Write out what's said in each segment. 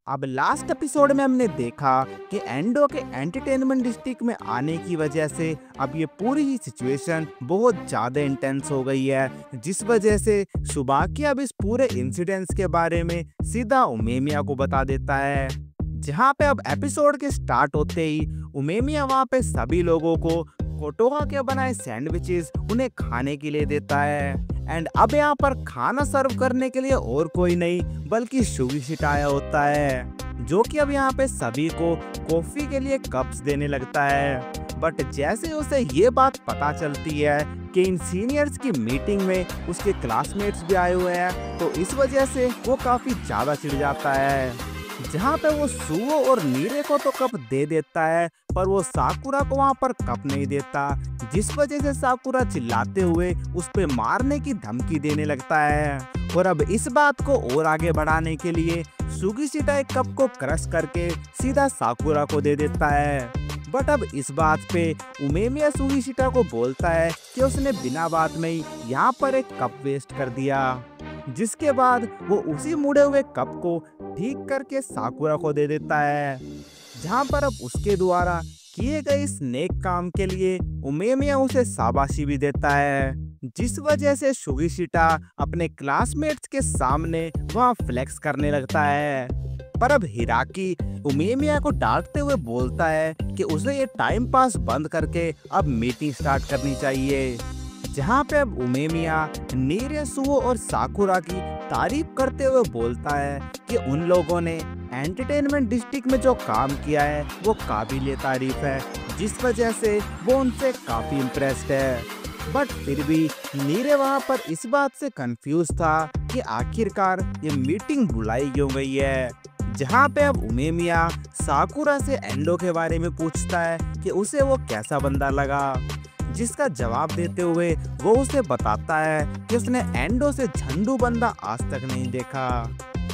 अब last episode में हमने देखा कि एंडो के एंटरटेनमेंट डिस्ट्रिक्ट में आने की वजह से अब ये पूरी ही सिचुएशन बहुत ज्यादा इंटेंस हो गई है, जिस वजह से सुबाकी अब इस पूरे इंसिडेंट्स के बारे में सीधा उमेमिया को बता देता है। जहाँ पे अब एपिसोड के स्टार्ट होते ही उमेमिया वहाँ पे सभी लोगों को कोटोहा के बनाए सैंडविचेस उन्हें खाने के लिए देता है। एंड अब यहाँ पर खाना सर्व करने के लिए और कोई नहीं बल्कि शुगिशिटा आया होता है, जो कि अब यहाँ पे सभी को कॉफी के लिए कप्स देने लगता है। बट जैसे उसे ये बात पता चलती है कि इन सीनियर्स की मीटिंग में उसके क्लासमेट्स भी आए हुए हैं, तो इस वजह से वो काफी ज्यादा चिढ़ जाता है। जहाँ पे वो सुओ और नीरे को तो कप दे देता है, पर वो साकुरा को वहाँ पर कप नहीं देता, जिस वजह से साकुरा चिल्लाते हुए उस पे मारने की धमकी देने लगता है। और अब इस बात को और आगे बढ़ाने के लिए सुगिशिटा एक कप को क्रश करके सीधा साकुरा को दे देता है। बट अब इस बात पे उमेमिया सुगिशिटा को बोलता है कि उसने बिना बात में ही यहाँ पर एक कप वेस्ट कर दिया, जिसके बाद वो उसी मुड़े हुए कप को ठीक करके साकुरा को दे देता है। जहाँ पर अब उसके द्वारा किए गए इस नेक काम के लिए उमेमिया उसे शाबाशी भी देता है, जिस वजह से सुगिशिटा अपने क्लासमेट्स के सामने वहाँ फ्लेक्स करने लगता है। पर अब हिराकी उमेमिया को डांटते हुए बोलता है कि उसे ये टाइम पास बंद करके अब मीटिंग स्टार्ट करनी चाहिए। जहाँ पे अब उमेमिया नीरे, सुओ और साकुरा की तारीफ करते हुए बोलता है कि उन लोगों ने एंटरटेनमेंट डिस्ट्रिक्ट में जो काम किया है वो काबिले तारीफ है, जिस वजह से वो उनसे काफी इम्प्रेस्ड है। बट फिर भी नीरे वहाँ पर इस बात से कंफ्यूज था कि आखिरकार ये मीटिंग बुलाई क्यों गई है। जहाँ पे अब उमेमिया साकुरा से एंडो के बारे में पूछता है कि उसे वो कैसा बंदा लगा, जिसका जवाब देते हुए वो उसे बताता है कि उसने एंडो से झंडू बंदा आज तक नहीं देखा।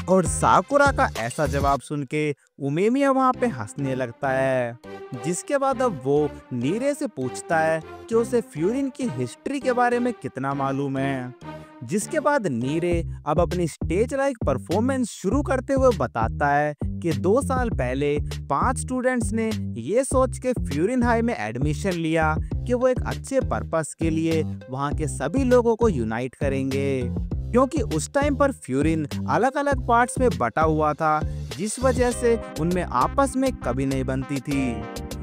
और साकुरा का ऐसा जवाब सुन के उमेमिया वहाँ पे हंसने लगता है, जिसके बाद अब वो नीरे से पूछता है कि उसे फ्यूरिन की हिस्ट्री के बारे में कितना मालूम है। जिसके बाद नीरे अब अपनी स्टेज लाइक परफॉर्मेंस शुरू करते हुए बताता है कि 2 साल पहले 5 स्टूडेंट्स ने ये सोच के फ्यूरिन हाई में एडमिशन लिया कि वो एक अच्छे पर्पस के लिए वहाँ के सभी लोगों को यूनाइट करेंगे, क्योंकि उस टाइम पर फ्यूरिन अलग अलग पार्ट्स में बटा हुआ था, जिस वजह से उनमें आपस में कभी नहीं बनती थी।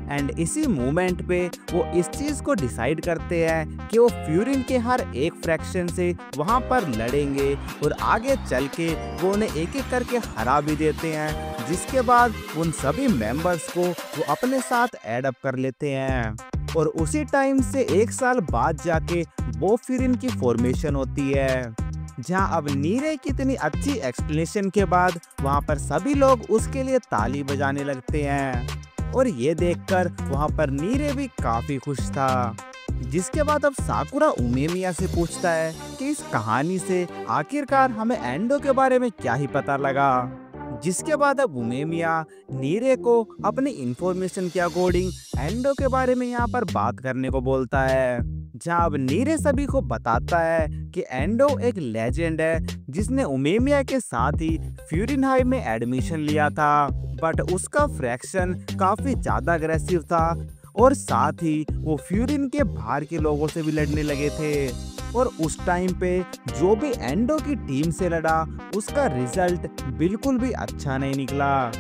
एंड इसी मूवमेंट पे वो इस चीज को डिसाइड करते हैं कि वो फ्यूरिन के हर एक फ्रैक्शन से वहां पर लड़ेंगे और आगे चल के वो उन्हें एक एक करके हरा भी देते हैं, जिसके बाद उन सभी मेंबर्स को वो अपने साथ ऐड अप कर लेते हैं। और उसी टाइम से 1 साल बाद जाके वो फ्यूरिन की फॉर्मेशन होती है, जहां अब नीरे की इतनी अच्छी एक्सप्लेनेशन के बाद वहां पर सभी लोग उसके लिए ताली बजाने लगते हैं। और ये देखकर वहां पर नीरे भी काफी खुश था। जिसके बाद अब साकुरा उमेमिया से पूछता है कि इस कहानी से आखिरकार हमें एंडो के बारे में क्या ही पता लगा। जिसके बाद अब उमेमिया नीरे को अपनी इंफॉर्मेशन के अकॉर्डिंग एंडो के बारे में यहाँ पर बात करने को बोलता है, जहाँ अब नीरे सभी को बताता है कि एंडो एक लेजेंड है जिसने उमेमिया के साथ ही फ्यूरिन हाई में एडमिशन लिया था, बट उसका फ्रैक्शन काफी ज्यादा अग्रेसिव था और साथ ही वो फ्यूरिन के बाहर के लोगों से भी लड़ने लगे थे। और उस टाइम पे जो भी एंडो की टीम से लड़ा उसका रिजल्ट बिल्कुल भी अच्छा नहीं निकला,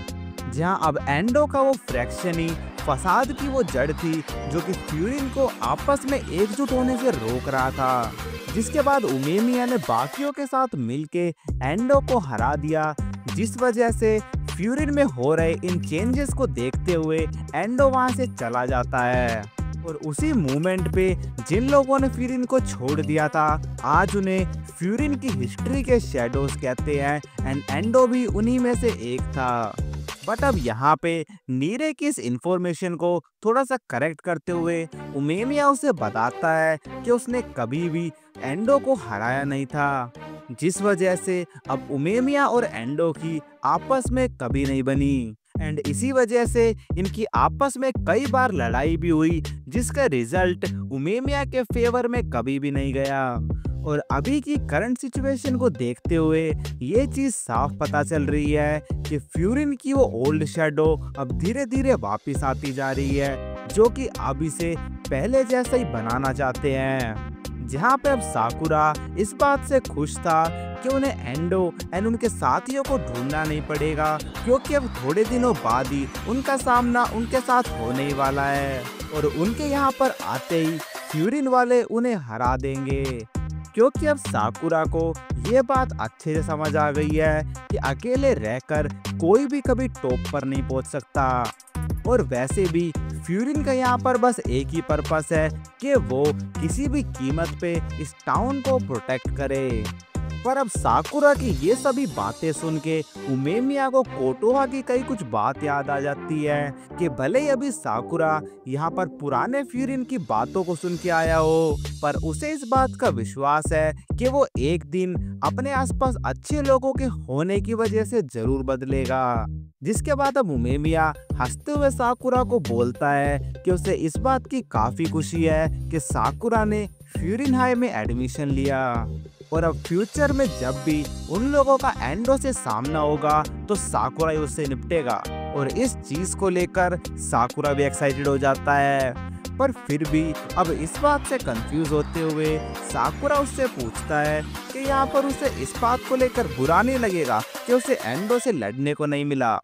जहां अब एंडो का वो फ्रैक्शन ही फसाद की वो जड़ थी जो कि फ्यूरिन को आपस में एकजुट होने से रोक रहा था। जिसके बाद उमेमिया ने बाकियों के साथ मिलके एंडो को हरा दिया, जिस वजह से फ्यूरिन में हो रहे इन चेंजेस को देखते हुए एंडो वहां से चला जाता है। और उसी मूवमेंट पे जिन लोगों ने फ्यूरिन को छोड़ दिया था आज उन्हें फ्यूरिन की हिस्ट्री के शैडोज कहते हैं, एंड एंडो भी उन्हीं में से एक था। बट अब यहाँ पे नीरे की इस इंफॉर्मेशन को थोड़ा सा करेक्ट करते हुए उमेमिया उसे बताता है कि उसने कभी भी एंडो को हराया नहीं था, जिस वजह से अब उमेमिया और एंडो की आपस में कभी नहीं बनी। एंड इसी वजह से इनकी आपस में कई बार लड़ाई भी हुई, जिसका रिजल्ट उमेमिया के फेवर में कभी भी नहीं गया। और अभी की करंट सिचुएशन को देखते हुए ये चीज साफ पता चल रही है कि फ्यूरिन की वो ओल्ड शैडो अब धीरे धीरे वापस आती जा रही है, जो कि अब इसे पहले जैसा ही बनाना चाहते हैं। जहाँ पे अब साकुरा इस बात से खुश था कि उन्हें एंडो एंड उनके साथियों को ढूंढना नहीं पड़ेगा, क्योंकि अब थोड़े दिनों बाद ही उनका सामना उनके साथ होने ही वाला है और उनके यहाँ पर आते ही फ्यूरिन वाले उन्हें हरा देंगे। क्योंकि अब साकुरा को ये बात अच्छे से समझ आ गई है कि अकेले रहकर कोई भी कभी टॉप पर नहीं पहुंच सकता। और वैसे भी फ्यूरिन का यहाँ पर बस एक ही पर्पस है कि वो किसी भी कीमत पे इस टाउन को प्रोटेक्ट करे। पर अब साकुरा की ये सभी बातें सुन के उमेमिया को कोटोहा की कई कुछ बात याद आ जाती है कि भले ही अभी साकुरा यहाँ पर पुराने फ्यूरिन की बातों को सुन के आया हो, पर उसे इस बात का विश्वास है कि वो एक दिन अपने आसपास अच्छे लोगों के होने की वजह से जरूर बदलेगा। जिसके बाद अब उमेमिया हंसते हुए साकुरा को बोलता है कि उसे इस बात की काफी खुशी है कि साकुरा ने फ्यूरिन हाई में एडमिशन लिया और अब फ्यूचर में जब भी उन लोगों का एंडो से सामना होगा तो साकुरा ही उससे निपटेगा। और इस चीज को लेकर साकुरा भी एक्साइटेड हो जाता है, पर फिर भी अब इस बात से कंफ्यूज होते हुए साकुरा उससे पूछता है कि यहाँ पर उसे इस बात को लेकर बुरा नहीं लगेगा कि उसे एंडो से लड़ने को नहीं मिला।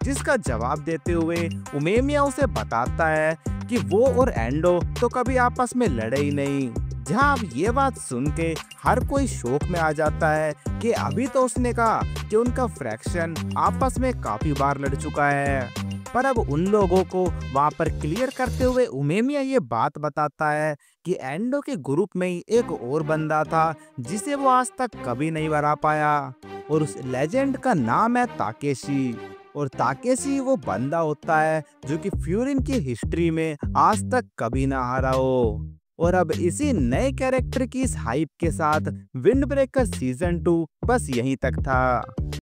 जिसका जवाब देते हुए उमेमिया उसे बताता है कि वो और एंडो तो कभी आपस में लड़े ही नहीं। जहाँ अब ये बात सुन के हर कोई शौक में आ जाता है कि अभी तो उसने कहा कि उनका फ्रैक्शन आपस में काफी बार लड़ चुका है। पर अब उन लोगों को वहां पर क्लियर करते हुए उमेमिया ये बात बताता है कि एंडो के ग्रुप में ही एक और बंदा था जिसे वो आज तक कभी नहीं हरा पाया, और उस लेजेंड का नाम है ताकेशी। और ताकेशी वो बंदा होता है जो कि फ्यूरिन की हिस्ट्री में आज तक कभी ना हारा हो। और अब इसी नए कैरेक्टर की इस हाइप के साथ विंड ब्रेकर सीजन 2 बस यहीं तक था।